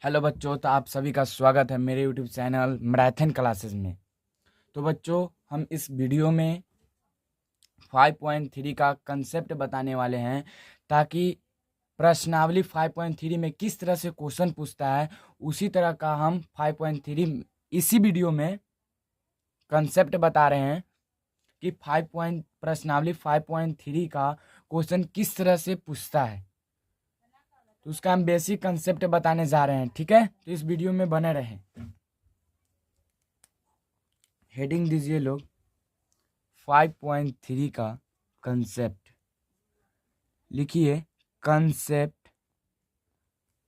Hello बच्चों, तो आप सभी का स्वागत है मेरे यूट्यूब चैनल मैराथन क्लासेस में। तो बच्चों, हम इस वीडियो में 5.3 का कंसेप्ट बताने वाले हैं, ताकि प्रश्नावली 5.3 में किस तरह से क्वेश्चन पूछता है उसी तरह का हम 5.3 इसी वीडियो में कंसेप्ट बता रहे हैं कि प्रश्नावली 5.3 का क्वेश्चन किस तरह से पूछता है। तो उसका हम बेसिक कंसेप्ट बताने जा रहे हैं, ठीक है। तो इस वीडियो में बने रहें। हेडिंग दीजिए लोग 5.3 का कंसेप्ट लिखिए। कंसेप्ट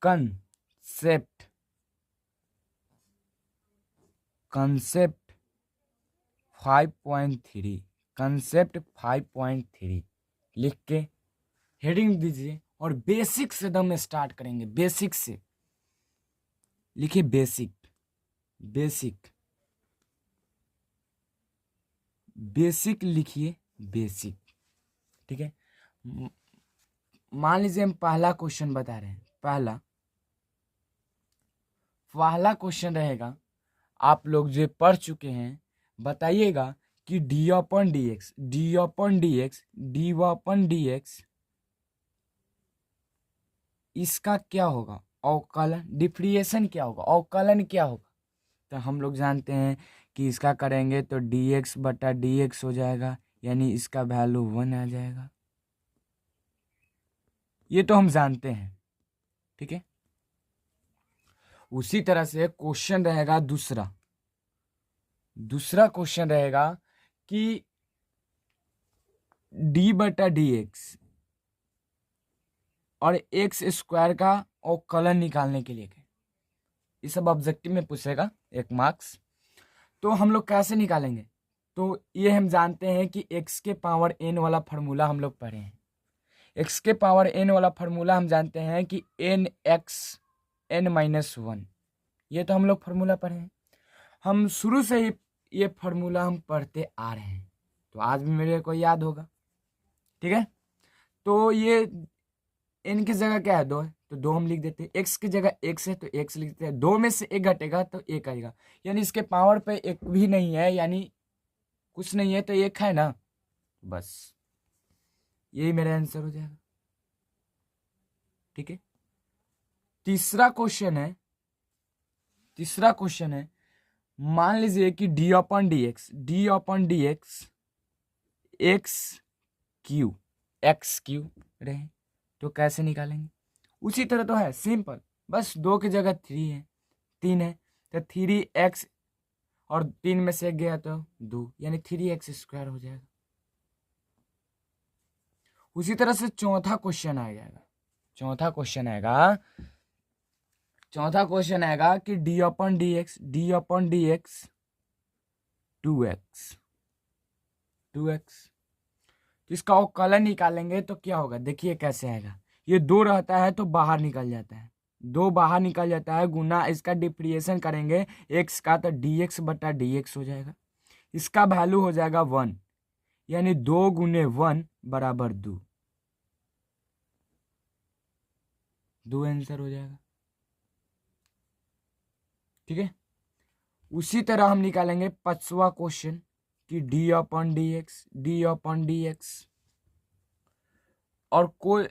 कंसेप्ट कंसेप्ट 5.3 कंसेप्ट 5.3 लिख के हेडिंग दीजिए और बेसिक से दम स्टार्ट करेंगे। बेसिक से लिखिए, बेसिक बेसिक बेसिक लिखिए, बेसिक, ठीक है। मान लीजिए हम पहला क्वेश्चन बता रहे हैं। पहला क्वेश्चन रहेगा, आप लोग जो पढ़ चुके हैं बताइएगा कि डी अपन डी एक्स इसका क्या होगा, अवकलन डिफरेंशिएशन क्या होगा, अवकलन क्या होगा। तो हम लोग जानते हैं कि इसका करेंगे तो dx बटा dx हो जाएगा, यानी इसका वैल्यू 1 आ जाएगा। ये तो हम जानते हैं, ठीक है। उसी तरह से क्वेश्चन रहेगा दूसरा क्वेश्चन रहेगा कि d बटा dx और एक्स स्क्वायर का अवकलन निकालने के लिए ये सब ऑब्जेक्टिव में पूछेगा, 1 मार्क्स। तो हम लोग कैसे निकालेंगे, तो ये हम जानते हैं कि x के पावर n वाला फार्मूला हम लोग पढ़े हैं। x के पावर n वाला फार्मूला हम जानते हैं कि n(x(n-1), ये तो हम लोग फार्मूला पढ़े हैं। हम शुरू से ही ये फार्मूला हम पढ़ते आ रहे हैं, तो आज भी मेरे को याद होगा, ठीक है। तो ये n की जगह क्या है, 2 है, तो 2 हम लिख देते हैं। x की जगह x है तो x लिख देते हैं। 2 में से 1 घटेगा तो 1 आएगा, यानी इसके पावर पे 1 भी नहीं है, यानी कुछ नहीं है, तो 1 है ना, बस यही मेरा आंसर हो जाएगा, ठीक है। तीसरा क्वेश्चन है, मान लीजिए कि D upon D x x Q रहे, तो कैसे निकालेंगे। उसी तरह तो है, सिंपल, बस 2 की जगह 3 है तो 3x और 3 में से 1 गया तो 2, यानी 3x² हो जाएगा। उसी तरह से चौथा क्वेश्चन आएगा कि D upon D x 2x तो इसका अवकलन निकालेंगे तो क्या होगा, देखिए कैसे आएगा। ये 2 रहता है तो बाहर निकल जाता है, 2 बाहर निकल जाता है, गुना इसका डिफरेंशिएशन करेंगे x का तो dx बटा dx हो जाएगा। इसका वैल्यू हो जाएगा 1, यानी 2 गुने 1 बराबर 2 आंसर हो जाएगा, ठीक है। उसी तरह हम निकालेंगे 5वां क्वेश्चन कि डी अपन डी एक्स और कोई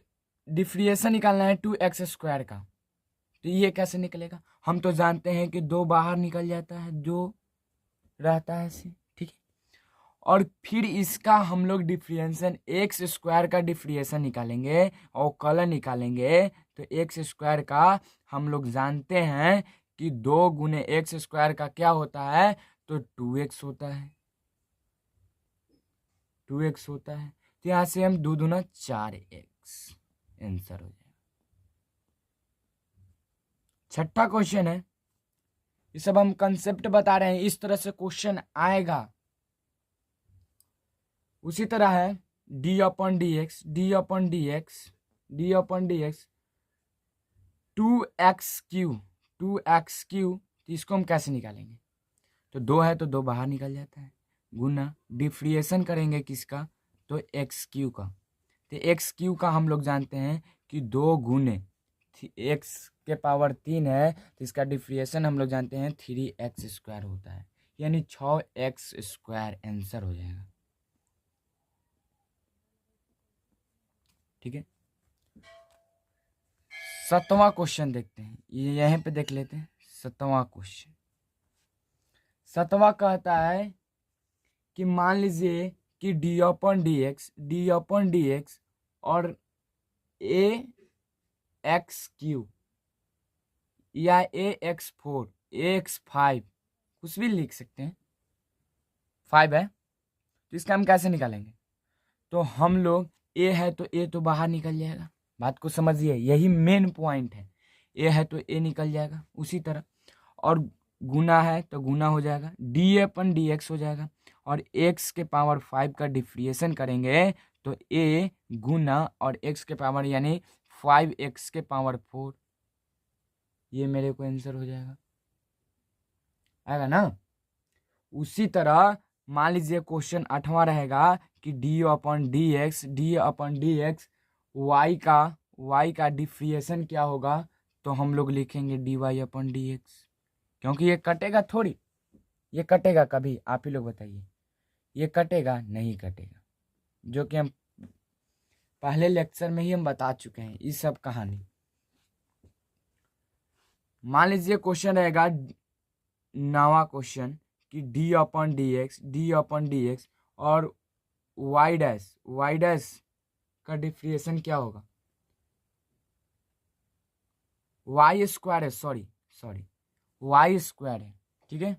डिफरेंशिएशन निकालना है 2x² का, तो ये कैसे निकलेगा। हम तो जानते हैं कि 2 बाहर निकल जाता है, जो रहता है ऐसे, ठीक है। और फिर इसका हम लोग डिफरेंशिएशन x² का डिफरेंशिएशन निकालेंगे और अवकलन निकालेंगे, तो x² का हम लोग जानते हैं कि 2 गुने x² का क्या होता है, तो 2x होता है, 2x होता है। तो यहां से हम 2 दूना 4x आंसर हो जाएगा। छठा क्वेश्चन है, ये सब हम कंसेप्ट बता रहे हैं, इस तरह से क्वेश्चन आएगा। उसी तरह है D upon D x 2x Q, तो इसको हम कैसे निकालेंगे, तो 2 है तो 2 बाहर निकल जाता है, गुना डिफरेंशिएशन करेंगे किसका, तो x³ का, तो x³ का हम लोग जानते हैं कि 2 गुने x के पावर 3 है तो इसका डिफ्रेंशिएशन हम लोग जानते हैं 3x² होता है, यानी 6x² आंसर हो जाएगा। ठीक है, 7वां क्वेश्चन देखते हैं, ये यहीं पे देख लेते हैं। 7वां क्वेश्चन, 7वां कहता है कि मान लीजिए कि d/dx और ax³ या ax4 ax5 कुछ भी लिख सकते हैं, 5 है तो इसका हम कैसे निकालेंगे? तो हम लोग a है तो a तो बाहर निकल जाएगा, बात को समझिए, यही मेन पॉइंट है। a है तो a निकल जाएगा, उसी तरह और गुना है तो गुना हो जाएगा, d/dx हो जाएगा, और x के पावर 5 का डिफ्रेंशिएशन करेंगे तो a गुना और x के पावर यानी 5x के पावर 4, ये मेरे को आंसर हो जाएगा, आएगा ना। उसी तरह मान लीजिए क्वेश्चन 8वां रहेगा कि d/dx y का डिफ्रेंशिएशन क्या होगा, तो हम लोग लिखेंगे dy/dx, क्योंकि ये कटेगा थोड़ी, ये कटेगा कभी? आप ही लोग बताइए, ये कटेगा? नहीं कटेगा, जो कि हम पहले लेक्चर में ही हम बता चुके हैं ये सब कहानी। मान लीजिए क्वेश्चन रहेगा 9वां क्वेश्चन कि d/dx और y' का डिफ्रेंशिएशन क्या होगा? y² है, सॉरी y² है, ठीक है,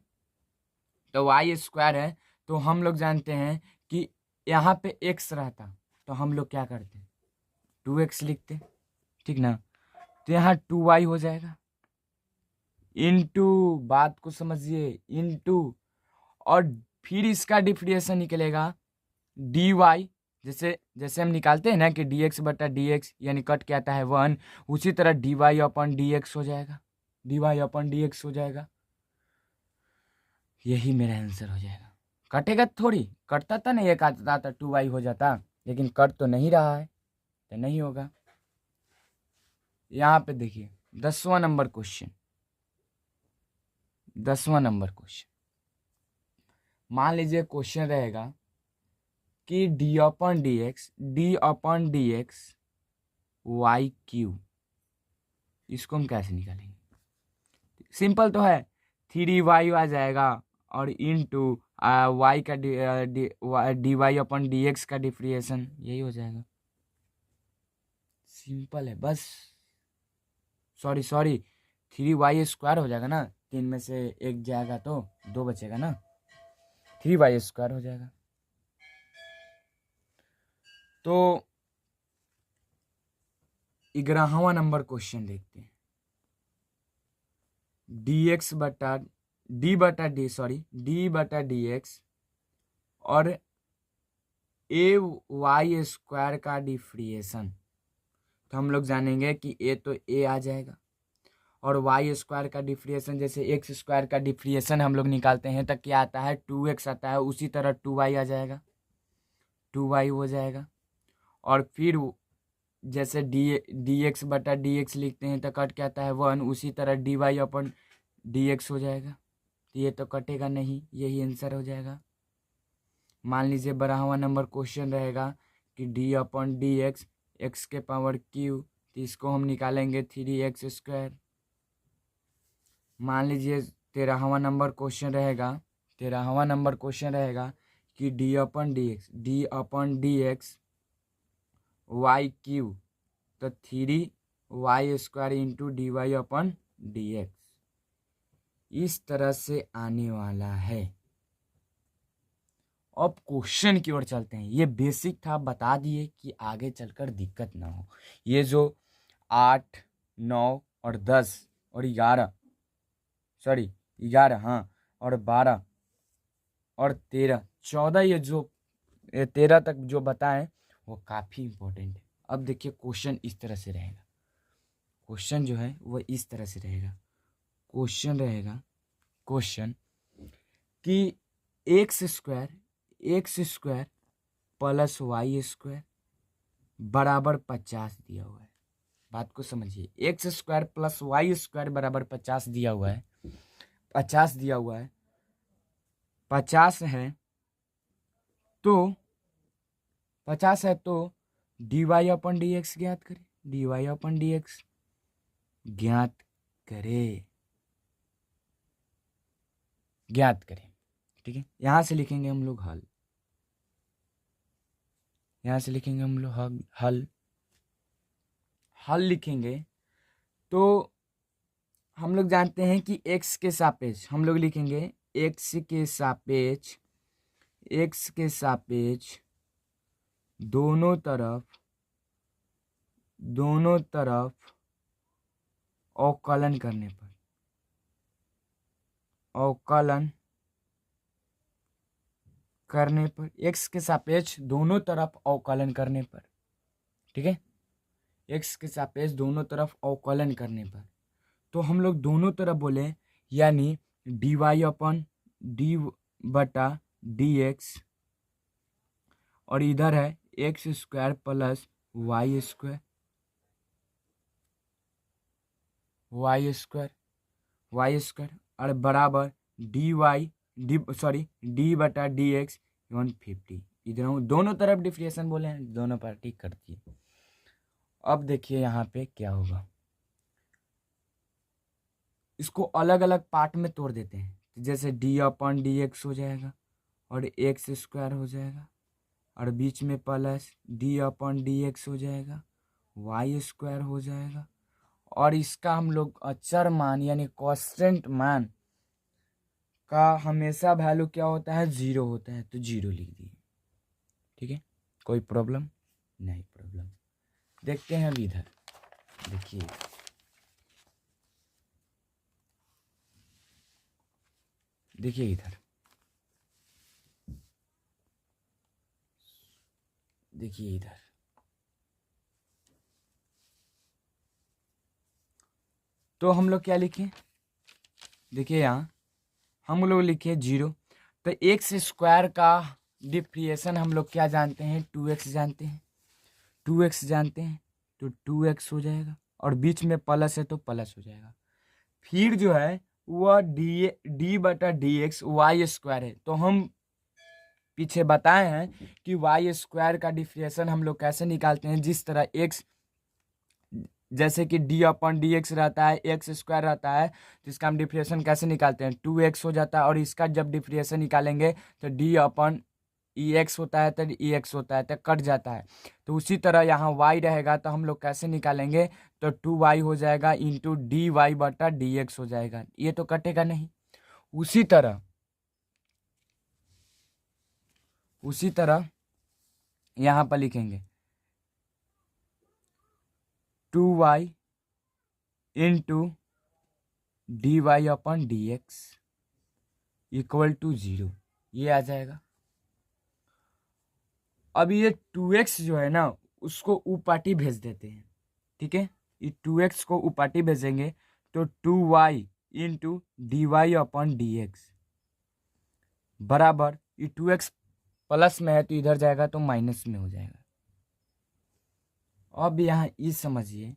तो y² है तो हम लोग जानते हैं कि यहाँ पे x रहता तो हम लोग क्या करते, 2x लिखते, ठीक ना, तो यहाँ 2y हो जाएगा, इनटू, बात को समझिए, इनटू, और फिर इसका डिफ्रेंशिएशन निकलेगा dy, जैसे हम निकालते हैं ना कि dx/dx यानी कट के आता है 1, उसी तरह dy/dx हो जाएगा, dy/dx हो जाएगा, यही मेरा आंसर हो जाएगा। कटेगा थोड़ी, कटता था ना, एक आता था 2y हो जाता, लेकिन कट तो नहीं रहा है तो नहीं होगा। यहाँ पे देखिए 10वां नंबर क्वेश्चन, 10वां नंबर क्वेश्चन, मान लीजिए क्वेश्चन रहेगा कि d/dx y³, इसको हम कैसे निकालेंगे? सिंपल तो है, 3y आ जाएगा और इनटू y का dy/dx का डिफ्रेंशिएशन, यही हो जाएगा, सिंपल है बस। सॉरी 3y² हो जाएगा ना, 3 में से 1 जाएगा तो 2 बचेगा ना, 3y² हो जाएगा। तो 11वां नंबर क्वेश्चन देखते हैं, d/dx और ay² का डिफ्रेंशिएशन, तो हम लोग जानेंगे कि a तो a आ जाएगा, और y² का डिफ्रेंशिएशन जैसे x² का डिफ्रेंशिएशन हम लोग निकालते हैं तो क्या आता है, 2x आता है, उसी तरह 2y आ जाएगा, 2y हो जाएगा, और फिर जैसे dx/dx लिखते हैं तो कट के आता है 1, उसी तरह dy/dx हो जाएगा, तो ये तो कटेगा नहीं, यही आंसर हो जाएगा। मान लीजिए 12वां नंबर क्वेश्चन रहेगा कि d/dx x के पावर q, तो इसको हम निकालेंगे 3x²। मान लीजिए 13वां नंबर क्वेश्चन रहेगा, 13वां नंबर क्वेश्चन रहेगा कि d/dx y³, तो 3y² इंटू dy/dx, इस तरह से आने वाला है। अब क्वेश्चन की ओर चलते हैं, ये बेसिक था, बता दिए कि आगे चलकर दिक्कत ना हो। ये जो 8, 9 और 10 और 11, सॉरी 11, हाँ, और 12 और 13, 14, ये जो 13 तक जो बताएं वो काफ़ी इम्पोर्टेंट है। अब देखिए क्वेश्चन इस तरह से रहेगा, क्वेश्चन जो है वो इस तरह से रहेगा, क्वेश्चन रहेगा क्वेश्चन कि x² प्लस y² बराबर 50 दिया हुआ है, बात को समझिए, x square plus y square बराबर 50 दिया हुआ है, 50 दिया हुआ है, 50 है तो 50 है तो d Y upon D x ज्ञात करें, D Y upon D x ज्ञात करें, ज्ञात करें। ठीक है, यहां से लिखेंगे हम लोग हल, यहां से लिखेंगे हम लोग हल, हल लिखेंगे तो हम लोग जानते हैं कि x के सापेक्ष हम लोग लिखेंगे, x के सापेक्ष, x के सापेक्ष दोनों तरफ अवकलन करने पर, अवकलन करने पर, x के सापेक्ष दोनों तरफ अवकलन करने पर, ठीक है, x के सापेक्ष दोनों तरफ अवकलन करने पर, तो हम लोग दोनों तरफ बोले यानी डी वाई अपन डी बटा डी एक्स, और इधर है x square plus y square, y square और बराबर डी बटा डी एक्स 150। इधर दोनों तरफ डिफरेंशिएशन बोले हैं, दोनों पार्टी करती है। अब देखिए यहाँ पे क्या होगा, इसको अलग अलग पार्ट में तोड़ देते हैं, जैसे डी अपन डी एक्स हो जाएगा और एक्स स्क्वायर हो जाएगा, और बीच में plus D upon D x हो जाएगा, वाई स्क्वायर हो जाएगा, और इसका हम लोग अचर मान यानी कांस्टेंट मान का हमेशा वैल्यू क्या होता है, 0 होता है, तो 0 लिख दिए। ठीक है, कोई प्रॉब्लम नहीं, प्रॉब्लम देखते हैं। अब इधर देखिए, देखिए इधर देखिए, इधर तो हम लोग क्या लिखें, देखिए यहाँ हम लोग लिखे 0, तो एक्स स्क्वायर का डिफरेंशिएशन हम लोग क्या जानते हैं, 2x जानते हैं, 2x जानते हैं, तो 2x हो जाएगा, और बीच में प्लस है तो प्लस हो जाएगा। फिर जो है वह डी बटा डी एक्स वाई स्क्वायर है, तो हम पीछे बताए हैं कि वाई स्क्वायर का डिफरेंशिएशन हम लोग कैसे निकालते हैं, जिस तरह एक्स, जैसे कि डी अपन डी एक्स रहता है, एक्स स्क्वायर रहता है, तो इसका हम डिफरेंशिएशन कैसे निकालते हैं, 2x हो जाता है, और इसका जब डिफरेंशिएशन निकालेंगे तो डी अपन ई एक्स होता है, तो ई एक्स होता है, तो कट जाता है। तो उसी तरह यहाँ y रहेगा, तो हम लोग कैसे निकालेंगे, तो 2y हो जाएगा इंटू डी वाई बटा डी एक्स हो जाएगा, ये तो कटेगा नहीं। उसी तरह यहाँ पर लिखेंगे 2y into d Y upon D x equal to 0, ये आ जाएगा। अब ये 2x जो है ना, उसको उपाटी भेज देते हैं। ठीक है, ये 2x को उपाटी भेजेंगे तो 2y into d Y upon D x बराबर, ये 2x प्लस में है तो इधर जाएगा तो माइनस में हो जाएगा। अब यहाँ ये समझिए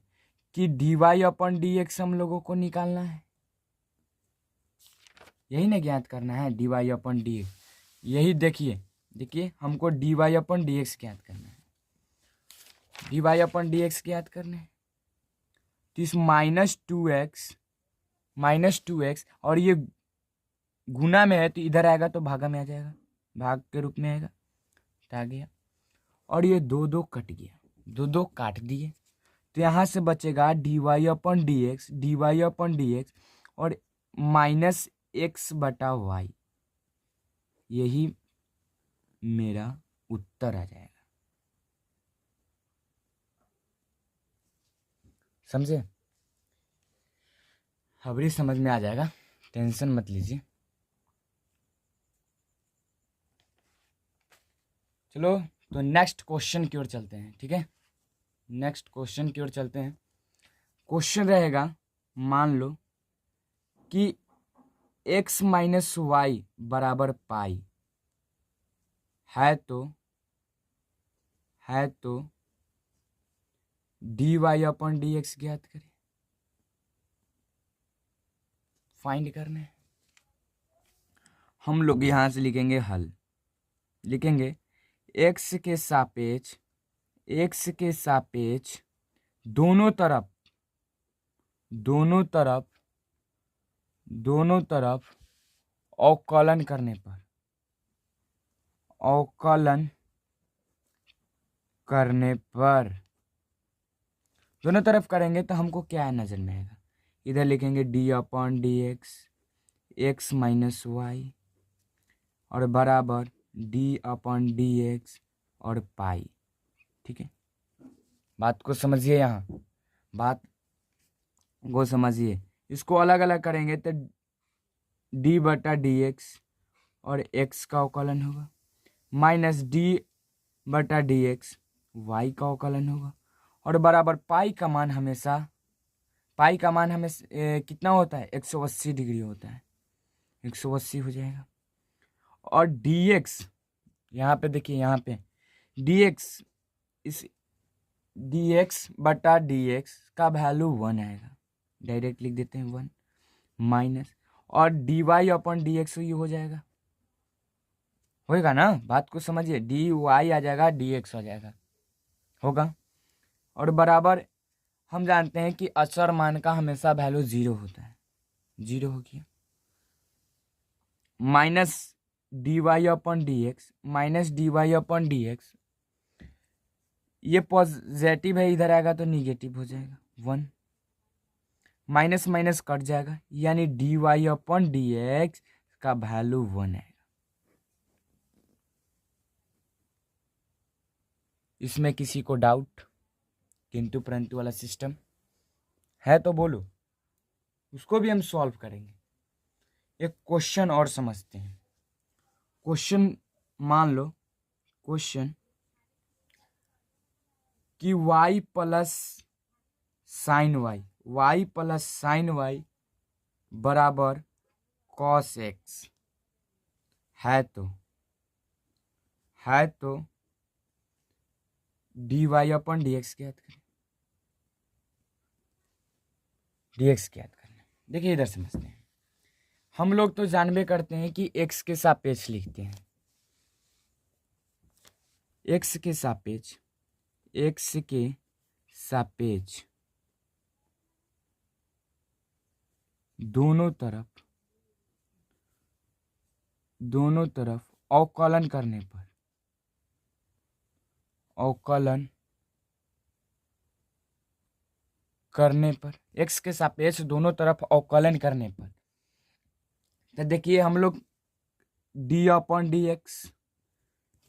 कि D Y upon D x हम लोगों को निकालना है, यही ना ज्ञात करना है, D Y upon D x. यही देखिए हमको D Y upon D x ज्ञात करना है, D Y upon D x ज्ञात करना है, तो इस माइनस टू एक्स और ये गुना में है तो इधर आएगा तो भागा में आ जाएगा, भाग के रूप में आएगा, तो आ गया। और ये दो कट गया, दो काट दिए, तो यहाँ से बचेगा D Y upon D x और माइनस एक्स बटा वाई, यही मेरा उत्तर आ जाएगा। समझे, खबरी समझ में आ जाएगा, टेंशन मत लीजिए। चलो तो नेक्स्ट क्वेश्चन की ओर चलते हैं। ठीक है, नेक्स्ट क्वेश्चन की ओर चलते हैं। क्वेश्चन रहेगा, मान लो कि x माइनस वाई बराबर पाई है तो d y upon d x ज्ञात करें, फाइंड करना है। हम लोग यहां से लिखेंगे हल, लिखेंगे एक्स के सापेक्ष, एक्स के सापेक्ष दोनों तरफ, दोनों तरफ, दोनों तरफ अवकलन करने पर, अवकलन करने पर दोनों तरफ करेंगे तो हमको क्या नजर में आएगा, इधर लिखेंगे d upon d x, x minus y और बराबर डी अपॉन डी एक्स और पाई। ठीक है, बात को समझिए, यहाँ बात को समझिए। इसको अलग अलग करेंगे तो डी बटा डी एक्स और एक्स का अवकलन होगा, माइनस डी बटा डी एक्स वाई का अवकलन होगा और बराबर पाई का मान हमेशा, पाई का मान हमें कितना होता है, 180 डिग्री होता है, 180 हो जाएगा। और डी एक्स यहाँ पे देखिए, यहाँ पे डी एक्स, इस डी एक्स बटा डी एक्स का वैल्यू 1 आएगा, डायरेक्ट लिख देते हैं 1 माइनस, और d y upon d x ये हो जाएगा, होएगा ना, बात को समझिए, डी वाई आ जाएगा, डी एक्स हो जाएगा, होगा। और बराबर हम जानते हैं कि अचर मान का हमेशा वैल्यू 0 होता है, 0 हो गया, minus d y upon d x, minus d y upon d x, ये पॉजिटिव है, इधर आएगा तो निगेटिव हो जाएगा, 1 माइनस माइनस कट जाएगा, यानी d y upon d x का वैल्यू 1 आएगा। इसमें किसी को डाउट, किंतु परंतु वाला सिस्टम है तो बोलो, उसको भी हम सॉल्व करेंगे। एक क्वेश्चन और समझते हैं। क्वेश्चन मान लो, क्वेश्चन कि y plus sine y, y plus sine y बराबर कॉस एक्स है तो d Y upon D x ज्ञात करें, डी एक्स ज्ञात करना। देखिए इधर समझते हैं, हम लोग तो जानबे करते हैं कि x के सापेक्ष लिखते हैं, x के सापेक्ष, x के सापेक्ष दोनों तरफ अवकलन करने पर, अवकलन करने पर, x के सापेक्ष दोनों तरफ अवकलन करने पर, तो देखिए हम लोग d अपॉन डी एक्स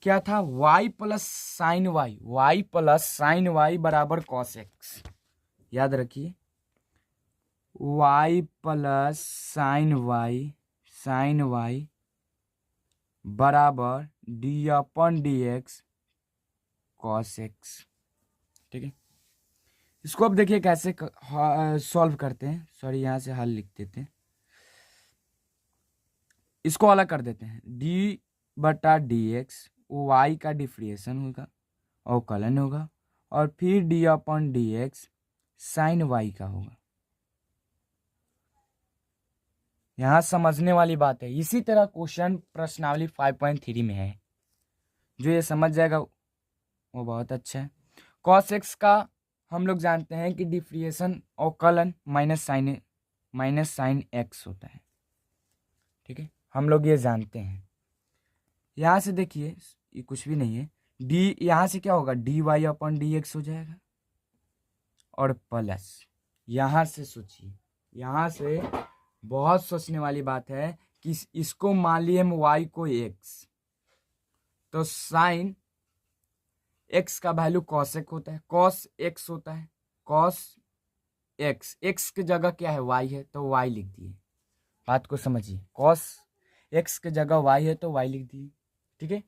क्या था, y plus sine y, y plus sine y बराबर कॉस एक्स, याद रखिए, y प्लस साइन वाई बराबर d upon d x cos x. ठीक है, इसको अब देखिए कैसे सॉल्व करते हैं, सॉरी यहाँ से हल लिख देते हैं, इसको अलग कर देते हैं, d बटा डी एक्स वाई का डिफ्रेंशिएशन होगा, अवकलन होगा, और फिर d upon d x sine y का होगा। यहां समझने वाली बात है। इसी तरह क्वेश्चन प्रश्नावली 5.3 में है, जो ये समझ जाएगा वो बहुत अच्छा है। कॉस एक्स का हम लोग जानते हैं कि डिफ्रेंशिएशन अवकलन माइनस साइन एक्स होता है। ठीक है, हम लोग ये जानते हैं। यहाँ से देखिए ये कुछ भी नहीं है, डी यहाँ से क्या होगा, d y upon d x हो जाएगा, और प्लस यहाँ से सोचिए, यहाँ से बहुत सोचने वाली बात है कि इसको मान लिए हम वाई को एक्स, तो साइन एक्स का वैल्यू कॉस एक्स होता है, कॉस एक्स होता है, कॉस एक्स, एक्स की जगह क्या है, वाई है, तो वाई लिख दिए। बात को समझिए, कॉस एक्स की जगह वाई है तो वाई लिख दिए। ठीक है,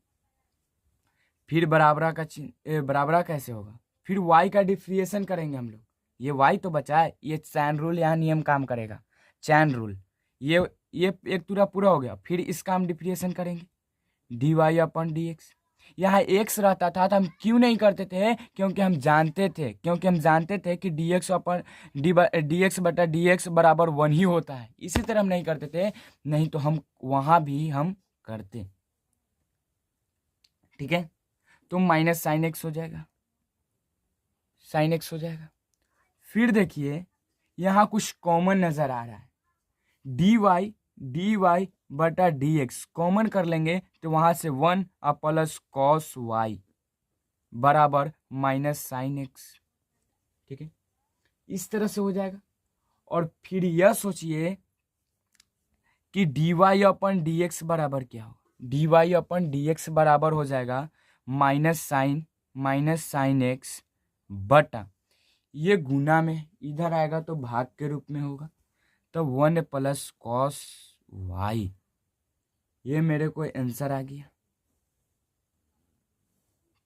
फिर बराबरा का चिन्ह, बराबरा कैसे होगा, फिर वाई का डिफ्रेंशिएशन करेंगे हम लोग, ये वाई तो बचा है, ये चैन रूल यहाँ नियम काम करेगा, चैन रूल, ये एक पूरा हो गया, फिर इसका हम डिफ्रेंशिएशन करेंगे d y upon d x, यहाँ एक्स रहता था तो हम क्यों नहीं करते थे? क्योंकि हम जानते थे कि डी एक्स बटा डी एक्स बराबर 1 ही होता है, इसी तरह हम नहीं करते थे, नहीं तो हम वहाँ भी हम करते। ठीक है, तो माइनस साइन एक्स हो जाएगा, फिर देखिए यहाँ कुछ कॉमन नज़र आ रहा है, डी वाई बटा डी एक्स कॉमन कर लेंगे तो वहाँ से 1 प्लस कॉस वाई बराबर माइनस साइन एक्स। ठीक है, इस तरह से हो जाएगा। और फिर यह सोचिए कि D Y upon D x बराबर क्या हो, D Y upon D x बराबर हो जाएगा माइनस साइन एक्स बटा, ये गुना में इधर आएगा तो भाग के रूप में होगा, तो 1 प्लस कॉस वाई। ये मेरे को आंसर आ गया।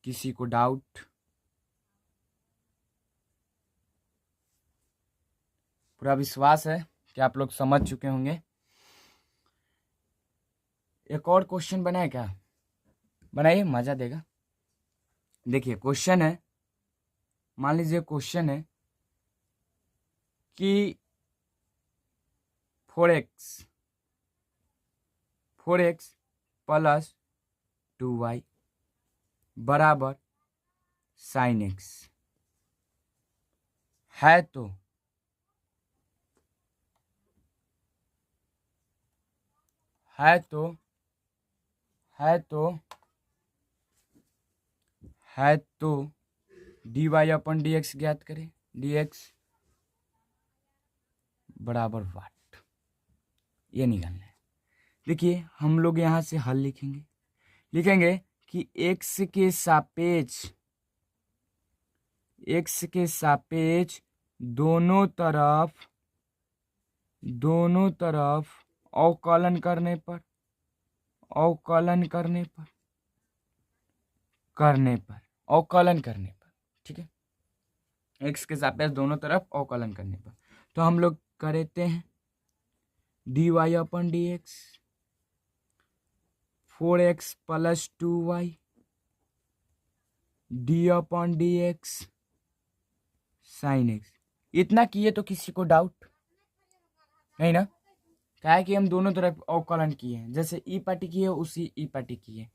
किसी को डाउट? पूरा विश्वास है कि आप लोग समझ चुके होंगे। एक और क्वेश्चन बनाए क्या? बनाइए, मजा देगा। देखिए क्वेश्चन है, मान लीजिए क्वेश्चन है कि 4x प्लस 2y बराबर साइन एक्स है, तो d Y upon D x ज्ञात करें, डी एक्स बराबर वाट, ये निकालना है। देखिए हम लोग यहाँ से हल लिखेंगे कि x के सापेक्ष दोनों तरफ अवकलन करने पर ठीक है, x के सापेक्ष दोनों तरफ अवकलन करने पर, तो हम लोग करते हैं D Y upon D X 4x plus 2y D upon D x sine X. इतना किए तो किसी को डाउट नहीं ना? क्या है कि हम दोनों तरफ अवकलन किए हैं, जैसे ई पार्टी की है उसी ई पार्टी की है।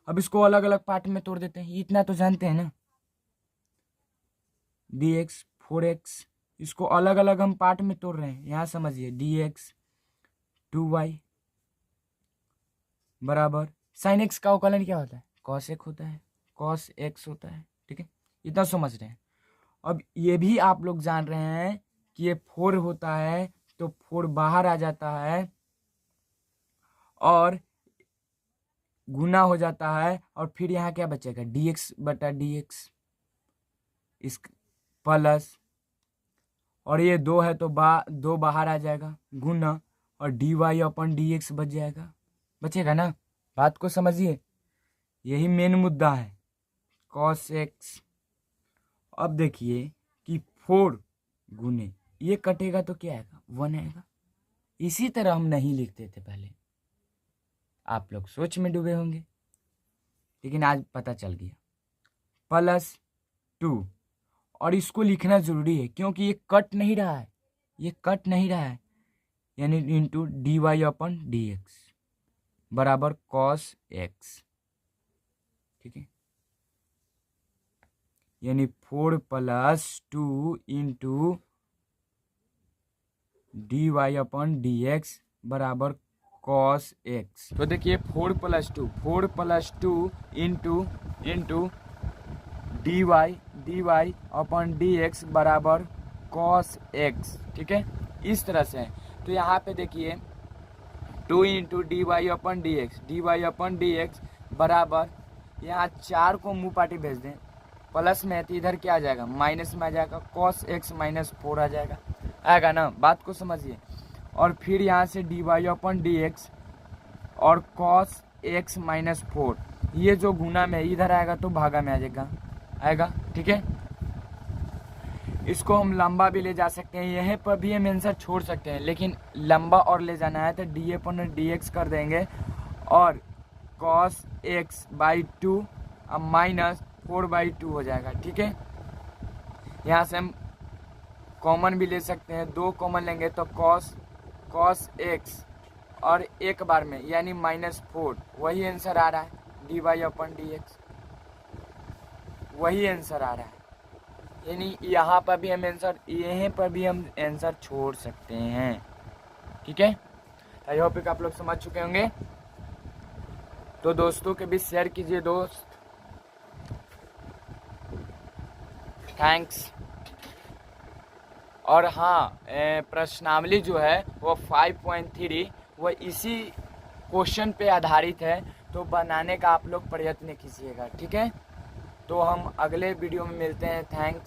अब इसको अलग अलग पार्ट में तोड़ देते हैं, इतना तो जानते हैं ना, डी एक्स 4x, इसको अलग अलग हम पार्ट में तोड़ रहे हैं। यहाँ समझिए डी एक्स 2y बराबर साइन एक्स का अवकलन क्या होता है? कॉस एक्स होता है। ठीक है, इतना समझ रहे हैं। अब ये भी आप लोग जान रहे हैं कि ये 4 होता है तो 4 बाहर आ जाता है और गुना हो जाता है, और फिर यहाँ क्या बचेगा? dx बटा dx इस प्लस, और ये 2 है तो 2 बाहर आ जाएगा गुना, और dy अपन dx बचेगा ना? बात को समझिए, यही मेन मुद्दा है, cos x। अब देखिए कि 4 गुने ये कटेगा तो क्या आएगा? 1 आएगा। इसी तरह हम नहीं लिखते थे पहले, आप लोग सोच में डूबे होंगे, लेकिन आज पता चल गया, प्लस 2, और इसको लिखना जरूरी है क्योंकि ये कट नहीं रहा है, यानी into d Y upon D x बराबर कॉस एक्स। ठीक है, यानी 4 plus 2 into d Y upon D x बराबर कॉस एक्स। तो देखिए 4 plus 2 into d Y upon D x बराबर कॉस एक्स। ठीक है, इस तरह से है। तो यहाँ पे देखिए 2 into d Y upon D x बराबर, यहाँ 4 को मुँह पार्टी भेज दें, प्लस में है तो इधर क्या आ जाएगा? माइनस में आ जाएगा, कॉस एक्स माइनस 4 आ आएगा ना? बात को समझिए। और फिर यहाँ से D Y upon D x और कॉस एक्स माइनस 4, ये जो गुना में इधर आएगा तो भागा में आ आएगा। ठीक है, इसको हम लंबा भी ले जा सकते हैं, यहीं पर भी हम आंसर छोड़ सकते हैं, लेकिन लंबा और ले जाना है तो डी अपन डी एक्स कर देंगे, और कॉस एक्स बाई 2 अब माइनस 4/2 हो जाएगा। ठीक है, यहाँ से हम कॉमन भी ले सकते हैं, 2 कॉमन लेंगे तो कॉस एक्स और एक बार में यानी -4, वही आंसर आ रहा है, dy/dx वही आंसर आ रहा है। यानी यहाँ पर भी हम आंसर, यहीं पर भी हम आंसर छोड़ सकते हैं। ठीक है, आई होप कि आप लोग समझ चुके होंगे। तो दोस्तों के बीच शेयर कीजिए दोस्त। थैंक्स। और हाँ, प्रश्नावली जो है वो 5.3 वो इसी क्वेश्चन पे आधारित है, तो बनाने का आप लोग प्रयत्न कीजिएगा। ठीक है, तो हम अगले वीडियो में मिलते हैं। थैंक्स।